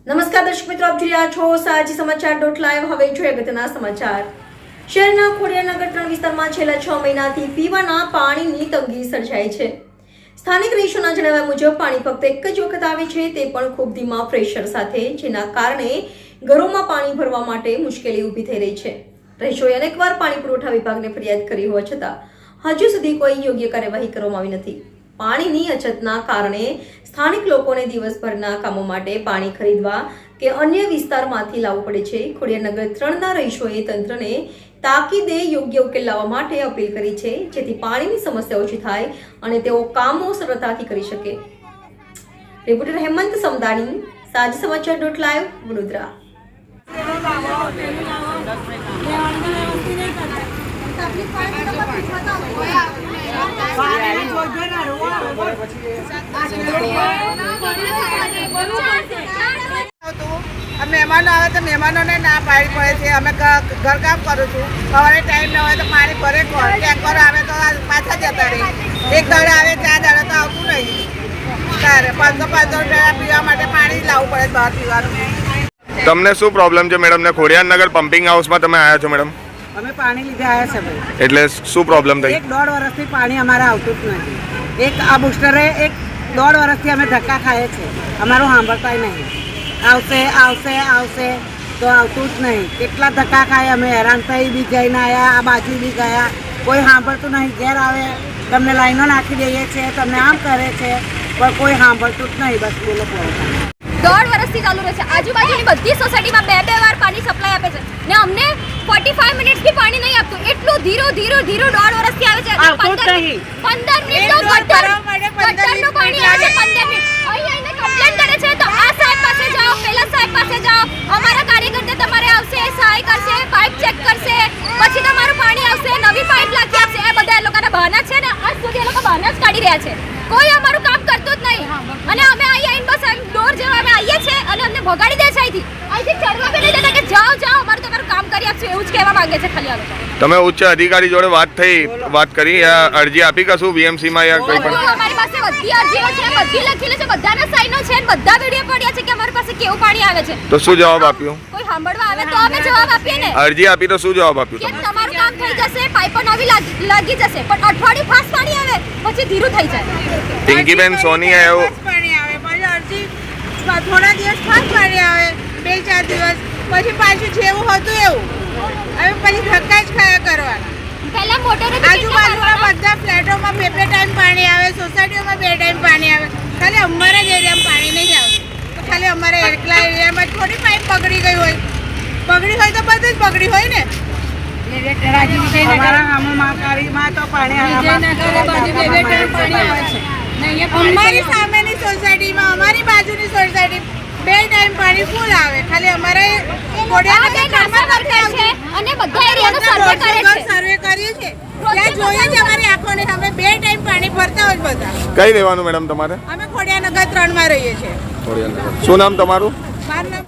નમસ્કાર દર્શક મિત્રો, આપ જોઈ રહ્યા છો સાજી સમાચાર .live. હવે જોઈએ અગત્યના સમાચાર. શહેરના ખોડિયારનગર 3 વિસ્તારમાં છેલ્લા 6 મહિનાથી પીવાના પાણીની તંગી સર્જાઈ છે. સ્થાનિક રહીશોના જણાવ્યા મુજબ પાણી ફક્ત એક જ વખત આવે છે, તે પણ ખૂબ ધીમા પ્રેશર સાથે, જેના કારણે ઘરોમાં પાણી ભરવા માટે મુશ્કેલી ઊભી થઈ રહી છે. રહીશોએ અનેકવાર પાણી પુરવઠા વિભાગને ફરિયાદ કરી હોવા છતાં હજુ સુધી કોઈ યોગ્ય કાર્યવાહી કરવામાં આવી નથી. પાણીની અછતના કારણે સ્થાનિક લોકોને દિવસભરના કામો માટે પાણી ખરીદવા કે અન્ય વિસ્તારમાંથી લાવવું પડે છે. ખોડિયારનગર 3ના રહીશોએ તંત્રને તાકીદે યોગ્ય ઉકેલ લાવવા માટે અપીલ કરી છે, જેથી પાણીની સમસ્યા ઓછી થાય અને તેઓ કામો સરળતાથી કરી શકે. રિપોર્ટર હેમંત સમદાણી, સાજી સમાચાર .live, વડોદરા. મહેમાનો આવે તો મહેમાનોને ના પાડી પડે છે. અમે ઘરકામ કરું છું, સવારે ટાઈમ ન હોય તો પાણી ભરે કોણ, ટેન્કર આવે તો પાછા જતા રહે. એક દાડે આવે 4 દાડે તો આવતું નહીં. ત્યારે 500 રૂપિયા પીવા માટે પાણી લાવવું પડે બહાર પીવાનું. તમને શું પ્રોબ્લેમ છે મેડમ? ને ખોડિયારનગર પમ્પિંગ હાઉસમાં તમે આવ્યા છો મેડમ? અમે પાણી લીધે આવ્યા છે ભાઈ. એટલે શું પ્રોબ્લેમ થઈ? 1.5 વર્ષથી પાણી અમારે આવતું જ નથી. આ બુસ્ટરે 1.5 વર્ષથી અમે ધક્કા ખાઈએ છીએ, અમારું સાંભળતા નહીં. આવશે આવશે આવશે તો આવતું જ નહીં. કેટલા ધક્કા ખાય, અમે હેરાન થઈ બી જઈને આવ્યા, આ બાજુ બી ગયા, કોઈ સાંભળતું નહીં. ઘેર આવે તમને લાઈનો નાખી દઈએ છીએ, તમને આમ કરે છે, પણ કોઈ સાંભળતું જ નહીં. બસ બોલો પોતા 1.5 વર્ષથી ચાલુ રહે છે. આજુબાજુની બધી સોસાયટીમાં 2 વાર પાણી સપ્લાય આપે છે ને અમને 45 મિનિટથી પાણી નહીં આપતું. એટલું ધીરું 1.5 વર્ષથી આવે છે. 15 મિનિટ ગટરનું પાણી આવે છે. 15 મિનિટ આવીને કમ્પ્લેન કરે છે તો આ સાહેબ પાસે જાઓ, પેલા સાહેબ પાસે જાઓ, અમારા કાર્યકર્તા તમારે આવશે, સહાય કરશે, પાઇપ ચેક કરશે, પછી તમારું પાણી આવશે, નવી પાઇપ લાગી આપશે. એ બધા એ લોકોના બહાના છે ને આજ સુધી એ લોકો બહાના જ કાઢી રહ્યા છે. કોઈ અમારું કામ કરતું જ નહીં. અને અમે અહીંયા બસ ડોર જેવા અમે આવીએ છીએ અને અમને ભગાડી દે છે અહીંથી ચડવા બી નહીં દેતા કે જાઓ જાઓ, અમારું તમારું કામ કરી આપશું, એવું જ કહેવા માંગે છે ખાલી આ લોકો. તમે ઉચ્ચ અધિકારી જોડે વાત કરી, અરજી આપી કશું VMC માં યા કોઈ પણ? અમારી પાસે બધી અરજીઓ છે, બધી લખેલી છે, બધાના સાઈનો છે, બધા વિડિયો પડ્યા છે કે અમારી પાસે કેવું પાણી આવે છે. તો શું જવાબ આપ્યો? કોઈ સાંભળવા આવે તો અમે જવાબ આપીએ ને. અરજી આપી તો શું જવાબ આપ્યો કે તમે? તમારું કામ થઈ જશે, પાઇપો નવી લાગી જશે, પણ અઠવાડિયું ફાસ્ટ પાણી આવે પછી ધીરું થઈ જાય. પિંકીબેન સોની એવું પાણી આવે, પછી અરજી થોડા દિવસ ફાસ્ટ પાણી આવે, 2-4 દિવસ પછી પાછું જેવું હતું એવું. હવે પછી ધક્કા જ ખાયા કરવાના. પહેલા મોટરો આજુબાજુના બધા ફ્લેટોમાં 2 ટાઈમ પાણી આવે, સોસાયટીઓમાં 2 ટાઈમ પાણી આવે. ખાલી અમારા જ એરિયામાં પાણી નહીં આવતું. તો ખાલી અમારા એકલા એરિયામાં થોડી પાઇપ બગડી ગઈ હોય. બગડી હોય તો બધું જ બગડી હોય ને. અમારા ગામમાં તો પાણી અમારી સામેની સોસાયટીમાં, અમારી બાજુની સોસાયટી 2 ટાઈમ પાણી ફૂલ આવે. ખાલી અમારે અને બધા એરિયાનો સર્વે કરે છે. સર્વે કરીએ છીએ ત્યાં જોઈએ છે અમારી આંખોને. અમે 2 ટાઈમ પાણી ભરતા હોય બધા. કઈ રહેવાનું મેડમ તમારે? અમે ખોડિયાનગર 3 માં રહીએ છીએ. શું નામ તમારું? મારું નામ